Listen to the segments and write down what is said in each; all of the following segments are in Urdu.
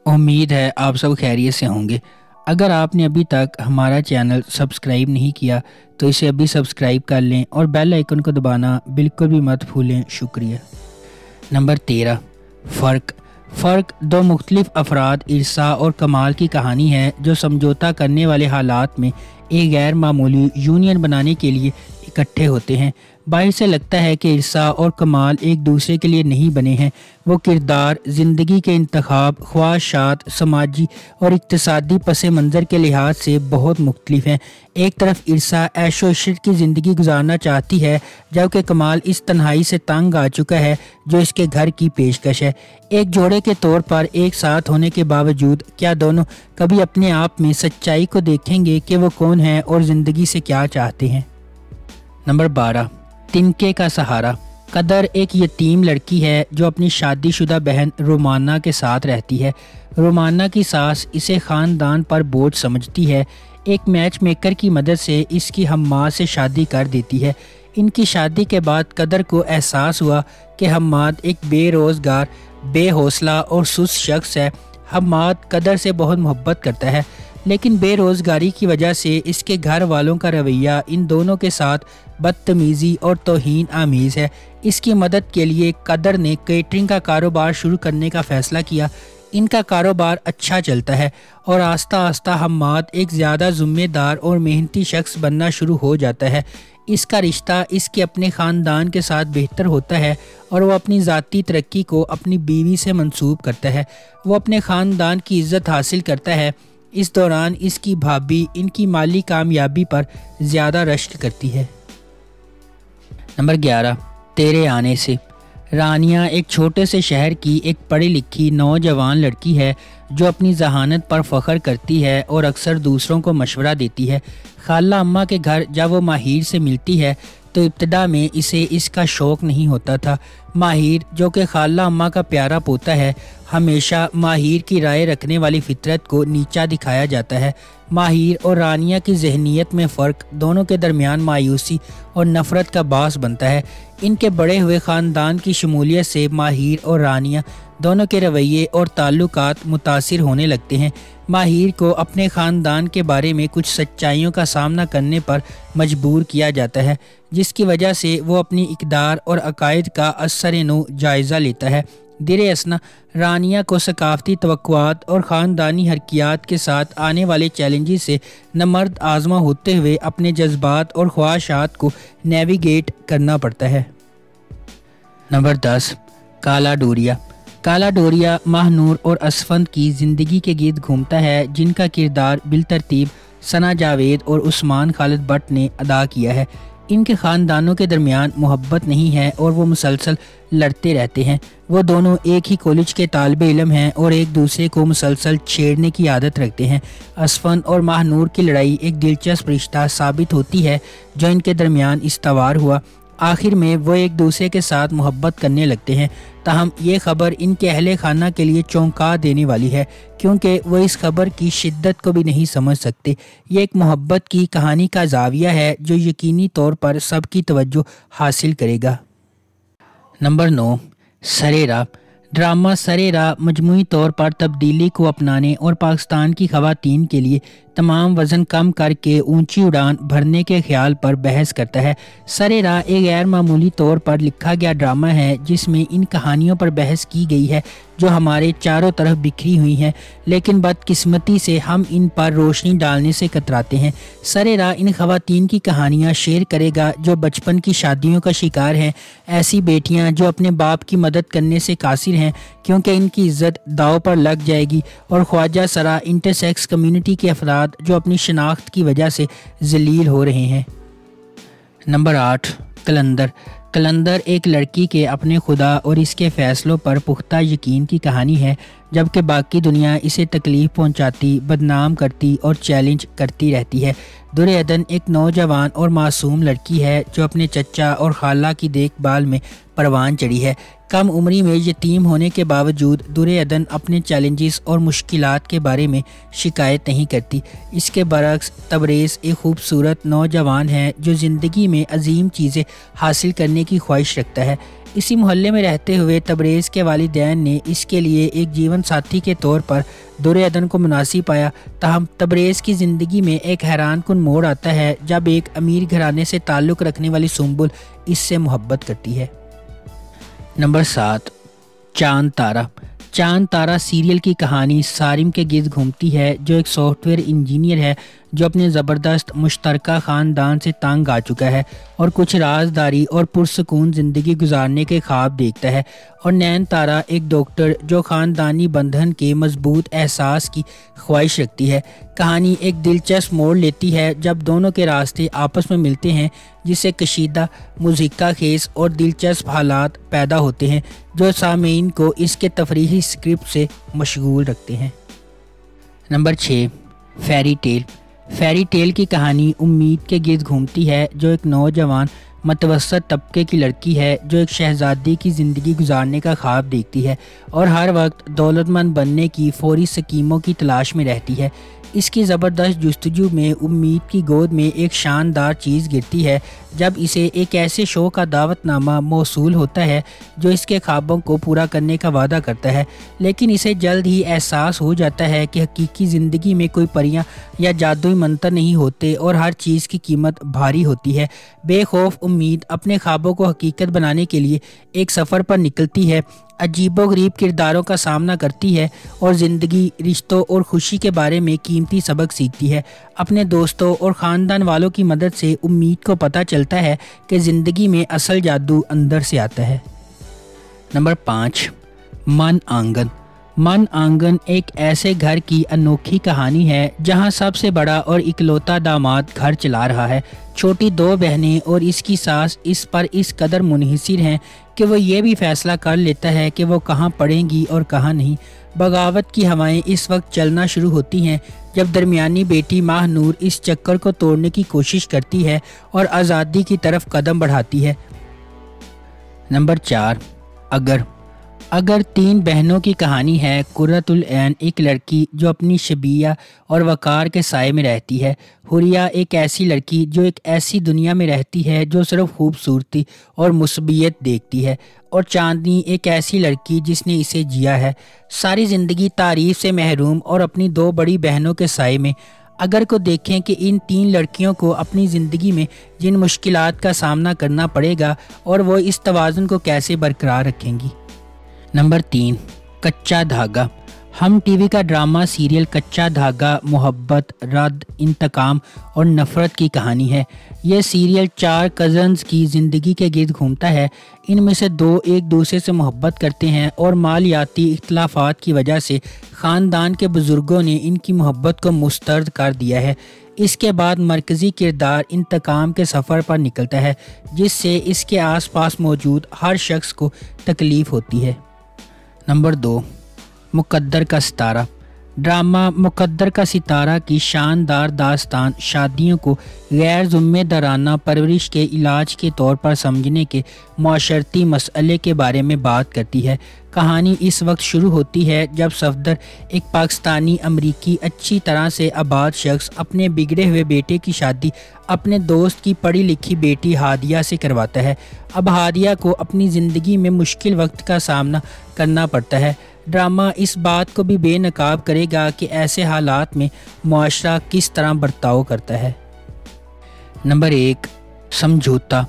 امید ہے آپ سب خیریت سے ہوں گے۔ اگر آپ نے ابھی تک ہمارا چینل سبسکرائب نہیں کیا تو اسے ابھی سبسکرائب کر لیں اور بیل آئیکن کو دبانا بالکل بھی مت بھولیں۔ شکریہ۔ نمبر 13، فرق دو مختلف افراد ارسا اور کمال کی کہانی ہے جو سمجھوتہ کرنے والے حالات میں ایک غیر معمولی یونین بنانے کے لیے اکٹھے ہوتے ہیں۔ باہر سے لگتا ہے کہ ارسا اور کمال ایک دوسرے کے لیے نہیں بنے ہیں۔ وہ کردار، زندگی کے انتخاب، خواہشات، سماجی اور اقتصادی پس منظر کے لحاظ سے بہت مختلف ہیں۔ ایک طرف ارسا عیش و عشرت کی زندگی گزارنا چاہتی ہے جبکہ کمال اس تنہائی سے تنگ آ چکا ہے جو اس کے گھر کی پیشکش ہے۔ ایک جوڑے کے طور پر ایک ساتھ ہونے کے باوجود کیا دونوں کبھی اپنے آپ میں سچائی کو دیکھیں گے کہ وہ کون ہیں اور زندگی سے کیا چاہتے ہیں؟ نمبر 12، تنکے کا سہارا۔ قدر ایک یتیم لڑکی ہے جو اپنی شادی شدہ بہن رومانہ کے ساتھ رہتی ہے۔ رومانہ کی ساس اسے خاندان پر بوجھ سمجھتی ہے۔ ایک میچ میکر کی مدد سے اس کی حماد سے شادی کر دیتی ہے۔ ان کی شادی کے بعد قدر کو احساس ہوا کہ حماد ایک بے روزگار، بے حوصلہ اور سست شخص ہے۔ حماد قدر سے بہت محبت کرتا ہے لیکن بے روزگاری کی وجہ سے اس کے گھر والوں کا رویہ ان دونوں کے ساتھ بدتمیزی اور توہین آمیز ہے۔ اس کی مدد کے لیے قدر نے کیٹرنگ کا کاروبار شروع کرنے کا فیصلہ کیا۔ ان کا کاروبار اچھا چلتا ہے اور آہستہ آہستہ حماد ایک زیادہ ذمہ دار اور محنتی شخص بننا شروع ہو جاتا ہے۔ اس کا رشتہ اس کے اپنے خاندان کے ساتھ بہتر ہوتا ہے اور وہ اپنی ذاتی ترقی کو اپنی بیوی سے منسوب کرتا ہے۔ وہ اپنے خاندان کی عزت حاصل کرتا ہے۔ اس دوران اس کی بھابھی ان کی مالی کامیابی پر زیادہ رشک کرتی ہے۔ نمبر 11، تیرے آنے سے۔ رانیہ ایک چھوٹے سے شہر کی ایک پڑھی لکھی نوجوان لڑکی ہے جو اپنی ذہانت پر فخر کرتی ہے اور اکثر دوسروں کو مشورہ دیتی ہے۔ خالہ اماں کے گھر جب وہ ماہر سے ملتی ہے تو ابتدا میں اسے اس کا شوق نہیں ہوتا تھا۔ ماہر، جو کہ خالہ اماں کا پیارا پوتا ہے، ہمیشہ ماہر کی رائے رکھنے والی فطرت کو نیچا دکھایا جاتا ہے۔ ماہر اور رانیہ کی ذہنیت میں فرق دونوں کے درمیان مایوسی اور نفرت کا باعث بنتا ہے۔ ان کے بڑے ہوئے خاندان کی شمولیت سے ماہر اور رانیہ دونوں کے رویے اور تعلقات متاثر ہونے لگتے ہیں۔ ماہر کو اپنے خاندان کے بارے میں کچھ سچائیوں کا سامنا کرنے پر مجبور کیا جاتا ہے جس کی وجہ سے وہ اپنی اقدار اور عقائد کا اثر نو جائزہ لیتا ہے۔ در اثنا رانیہ کو ثقافتی توقعات اور خاندانی حرکیات کے ساتھ آنے والے چیلنجز سے نمرد آزما ہوتے ہوئے اپنے جذبات اور خواہشات کو نیویگیٹ کرنا پڑتا ہے۔ نمبر 10، کالا ڈوریا۔ کالا ڈوریا ماہ نور اور اسفند کی زندگی کے گرد گھومتا ہے جن کا کردار بالترتیب ثنا جاوید اور عثمان خالد بٹ نے ادا کیا ہے۔ ان کے خاندانوں کے درمیان محبت نہیں ہے اور وہ مسلسل لڑتے رہتے ہیں۔ وہ دونوں ایک ہی کالج کے طالب علم ہیں اور ایک دوسرے کو مسلسل چھیڑنے کی عادت رکھتے ہیں۔ اسفند اور ماہ نور کی لڑائی ایک دلچسپ رشتہ ثابت ہوتی ہے جو ان کے درمیان استوار ہوا۔ آخر میں وہ ایک دوسرے کے ساتھ محبت کرنے لگتے ہیں، تاہم یہ خبر ان کے اہل خانہ کے لیے چونکا دینے والی ہے کیونکہ وہ اس خبر کی شدت کو بھی نہیں سمجھ سکتے۔ یہ ایک محبت کی کہانی کا زاویہ ہے جو یقینی طور پر سب کی توجہ حاصل کرے گا۔ نمبر 9، سرے راہ۔ ڈرامہ سرے راہ مجموعی طور پر تبدیلی کو اپنانے اور پاکستان کی خواتین کے لیے تمام وزن کم کر کے اونچی اڑان بھرنے کے خیال پر بحث کرتا ہے۔ سرے راہ ایک غیر معمولی طور پر لکھا گیا ڈرامہ ہے جس میں ان کہانیوں پر بحث کی گئی ہے جو ہمارے چاروں طرف بکھری ہوئی ہیں لیکن بدقسمتی سے ہم ان پر روشنی ڈالنے سے کتراتے ہیں۔ سرے راہ ان خواتین کی کہانیاں شیئر کرے گا جو بچپن کی شادیوں کا شکار ہیں، ایسی بیٹیاں جو اپنے باپ کی مدد کرنے سے قاصر ہیں کیونکہ ان کی عزت داؤ پر لگ جائے گی، اور خواجہ سرا انٹرسیکس کمیونٹی کے افراد جو اپنی شناخت کی وجہ سے ذلیل ہو رہے ہیں۔ نمبر 8، کلندر۔ کلندر ایک لڑکی کے اپنے خدا اور اس کے فیصلوں پر پختہ یقین کی کہانی ہے جبکہ باقی دنیا اسے تکلیف پہنچاتی، بدنام کرتی اور چیلنج کرتی رہتی ہے۔ درعدن ایک نوجوان اور معصوم لڑکی ہے جو اپنے چچا اور خالہ کی دیکھ بھال میں پروان چڑھی ہے۔ کم عمری میں یتیم ہونے کے باوجود درعدن اپنے چیلنجز اور مشکلات کے بارے میں شکایت نہیں کرتی۔ اس کے برعکس تبریز ایک خوبصورت نوجوان ہے جو زندگی میں عظیم چیزیں حاصل کرنے کی خواہش رکھتا ہے۔ اسی محلے میں رہتے ہوئے تبریز کے والدین نے اس کے لیے ایک جیون ساتھی کے طور پر دور عدن کو مناسب پایا۔ تاہم تبریز کی زندگی میں ایک حیران کن موڑ آتا ہے جب ایک امیر گھرانے سے تعلق رکھنے والی سنبل اس سے محبت کرتی ہے۔ نمبر 7، چاند تارہ۔ چاند تارہ سیریل کی کہانی سارم کے گرد گھومتی ہے، جو ایک سافٹ ویئر انجینئر ہے جو اپنے زبردست مشترکہ خاندان سے تنگ آ چکا ہے اور کچھ رازداری اور پرسکون زندگی گزارنے کے خواب دیکھتا ہے، اور نین تارہ ایک ڈاکٹر جو خاندانی بندھن کے مضبوط احساس کی خواہش رکھتی ہے۔ کہانی ایک دلچسپ موڑ لیتی ہے جب دونوں کے راستے آپس میں ملتے ہیں، جس سے کشیدہ، مضحکہ خیز اور دلچسپ حالات پیدا ہوتے ہیں جو سامعین کو اس کے تفریحی اسکرپٹ سے مشغول رکھتے ہیں۔ Number 6، fairy tale. Fairy tale کی کہانی امید کے گرد گھومتی ہے، جو ایک نوجوان متوسط طبقے کی لڑکی ہے جو ایک شہزادی کی زندگی گزارنے کا خواب دیکھتی ہے اور ہر وقت دولت مند بننے کی فوری سکیموں کی تلاش میں رہتی ہے۔ اس کی زبردست جستجو میں امید کی گود میں ایک شاندار چیز گرتی ہے جب اسے ایک ایسے شو کا دعوت نامہ موصول ہوتا ہے جو اس کے خوابوں کو پورا کرنے کا وعدہ کرتا ہے، لیکن اسے جلد ہی احساس ہو جاتا ہے کہ حقیقی زندگی میں کوئی پریاں یا جادوئی منتر نہیں ہوتے اور ہر چیز کی قیمت بھاری ہوتی ہے۔ بے خوف امید اپنے خوابوں کو حقیقت بنانے کے لیے ایک سفر پر نکلتی ہے، عجیب و غریب کرداروں کا سامنا کرتی ہے اور زندگی، رشتوں اور خوشی کے بارے میں قیمتی سبق سیکھتی ہے۔ اپنے دوستوں اور خاندان والوں کی مدد سے امید کو پتہ چلتا ہے کہ زندگی میں اصل جادو اندر سے آتا ہے۔ نمبر 5، من آنگن۔ من آنگن ایک ایسے گھر کی انوکھی کہانی ہے جہاں سب سے بڑا اور اکلوتا داماد گھر چلا رہا ہے۔ چھوٹی 2 بہنیں اور اس کی ساس اس پر اس قدر منحصر ہیں کہ وہ یہ بھی فیصلہ کر لیتا ہے کہ وہ کہاں پڑیں گی اور کہاں نہیں۔ بغاوت کی ہوائیں اس وقت چلنا شروع ہوتی ہیں جب درمیانی بیٹی ماہ نور اس چکر کو توڑنے کی کوشش کرتی ہے اور آزادی کی طرف قدم بڑھاتی ہے۔ نمبر 4، اگر 3 بہنوں کی کہانی ہے۔ قرۃ العین ایک لڑکی جو اپنی شبیہ اور وقار کے سائے میں رہتی ہے۔ حوریہ ایک ایسی لڑکی جو ایک ایسی دنیا میں رہتی ہے جو صرف خوبصورتی اور مثبت دیکھتی ہے، اور چاندنی ایک ایسی لڑکی جس نے اسے جیا ہے، ساری زندگی تعریف سے محروم اور اپنی 2 بڑی بہنوں کے سائے میں۔ اگر کو دیکھیں کہ ان 3 لڑکیوں کو اپنی زندگی میں جن مشکلات کا سامنا کرنا پڑے گا اور وہ اس توازن کو کیسے برقرار رکھیں گی۔ نمبر 3، کچا دھاگا۔ ہم ٹی وی کا ڈرامہ سیریل کچا دھاگا محبت، رد، انتقام اور نفرت کی کہانی ہے۔ یہ سیریل 4 کزنز کی زندگی کے گرد گھومتا ہے۔ ان میں سے 2 ایک دوسرے سے محبت کرتے ہیں اور مالیاتی اختلافات کی وجہ سے خاندان کے بزرگوں نے ان کی محبت کو مسترد کر دیا ہے۔ اس کے بعد مرکزی کردار انتقام کے سفر پر نکلتا ہے، جس سے اس کے آس پاس موجود ہر شخص کو تکلیف ہوتی ہے۔ نمبر 2، مقدر کا ستارہ۔ ڈرامہ مقدر کا ستارہ کی شاندار داستان شادیوں کو غیر ذمہ دارانہ پرورش کے علاج کے طور پر سمجھنے کے معاشرتی مسئلے کے بارے میں بات کرتی ہے۔ کہانی اس وقت شروع ہوتی ہے جب صفدر، ایک پاکستانی امریکی اچھی طرح سے آباد شخص، اپنے بگڑے ہوئے بیٹے کی شادی اپنے دوست کی پڑھی لکھی بیٹی ہادیہ سے کرواتا ہے۔ اب ہادیہ کو اپنی زندگی میں مشکل وقت کا سامنا کرنا پڑتا ہے۔ ڈرامہ اس بات کو بھی بے نقاب کرے گا کہ ایسے حالات میں معاشرہ کس طرح برتاؤ کرتا ہے۔ نمبر 1، سمجھوتا۔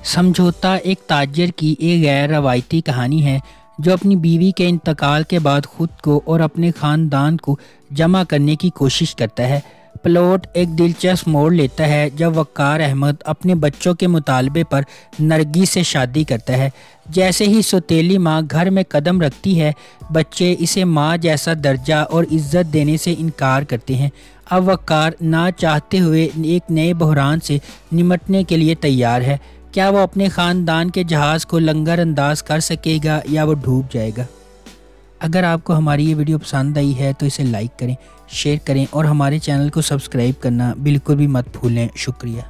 سمجھوتا ایک تاجر کی ایک غیر روایتی کہانی ہے جو اپنی بیوی کے انتقال کے بعد خود کو اور اپنے خاندان کو جمع کرنے کی کوشش کرتا ہے۔ پلاٹ ایک دلچسپ موڑ لیتا ہے جب وقار احمد اپنے بچوں کے مطالبے پر نرگس سے شادی کرتا ہے۔ جیسے ہی سوتیلی ماں گھر میں قدم رکھتی ہے، بچے اسے ماں جیسا درجہ اور عزت دینے سے انکار کرتے ہیں۔ اب وقار نہ چاہتے ہوئے ایک نئے بحران سے نمٹنے کے لیے تیار ہے۔ کیا وہ اپنے خاندان کے جہاز کو لنگر انداز کر سکے گا یا وہ ڈوب جائے گا؟ اگر آپ کو ہماری یہ ویڈیو پسند آئی ہے تو اسے لائک کریں، شیئر کریں اور ہمارے چینل کو سبسکرائب کرنا بالکل بھی مت بھولیں۔ شکریہ۔